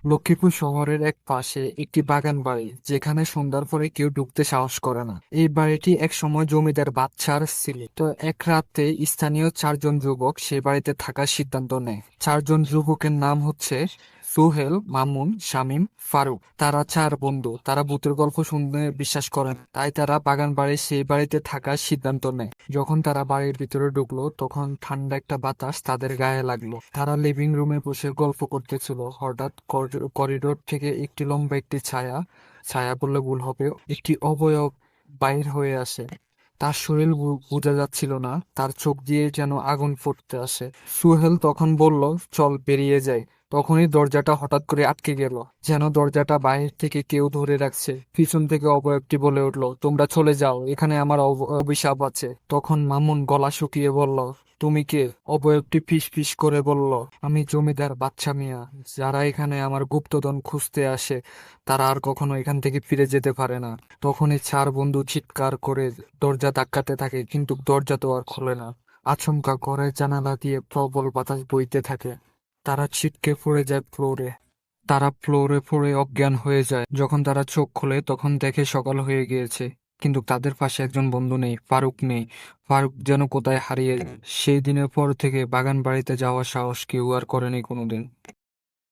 লক্ষ্মীপুর শহরের এক পাশে একটি বাগান বাড়ি, যেখানে সন্ধ্যার পরে কেউ ঢুকতে সাহস করে না। এই বাড়িটি এক সময় জমিদার বাদশার ছিল। তো এক রাতে স্থানীয় চারজন যুবক সে বাড়িতে থাকার সিদ্ধান্ত নেয়। চারজন যুবকের নাম হচ্ছে সুহেল, মামুন, শামীম, ফারুক। তারা চার বন্ধু। তারা ভূতের গল্প শুনতে বিশ্বাস করে না, তাই তারা বাগান বাড়ি সেই বাড়িতে থাকার সিদ্ধান্ত নেয়। যখন তারা বাড়ির ভিতরে ঢুকলো, তখন ঠান্ডা একটা বাতাস তাদের গায়ে লাগলো। তারা লিভিং রুমে বসে গল্প করতেছিল। হঠাৎ করিডোর থেকে একটি ছায়া, ছায়া বললে ভুল হবে, একটি অবয়ব বাইর হয়ে আসে। তার শরীর বোঝা যাচ্ছিল না, তার চোখ দিয়ে যেন আগুন ফুটতে আসে। সুহেল তখন বলল, চল বেরিয়ে যাই। তখনই দরজাটা হঠাৎ করে আটকে গেল, যেন দরজাটা বাইরে থেকে কেউ ধরে রাখছে। পিছন থেকে অবয়বটি বলে উঠল, তোমরা চলে যাও, এখানে আমার অভিশাপ আছে। তখন মামুন গলা শুকিয়ে বলল, তুমি কে? অবয়বটি ফিস ফিস করে বলল, আমি জমিদার বাদশা মিয়া। যারা এখানে আমার গুপ্তধন খুঁজতে আসে, তারা আর কখনো এখান থেকে ফিরে যেতে পারে না। তখনই চার বন্ধু চিৎকার করে দরজা ধাক্কাতে থাকে, কিন্তু দরজা তো আর খোলে না। আচমকা ঘরের জানালা দিয়ে প্রবল বাতাস বইতে থাকে। তারা ছিটকে পড়ে যায় ফ্লোরে। তারা ফ্লোরে পড়ে অজ্ঞান হয়ে যায়। যখন তারা চোখ খোলে, তখন দেখে সকাল হয়ে গিয়েছে। কিন্তু তাদের পাশে একজন বন্ধু নেই, ফারুক নেই। ফারুক যেন কোথায় হারিয়ে যায়। সেই দিনের পর থেকে বাগান বাড়িতে যাওয়ার সাহস কেউ আর করেনি কোনোদিন।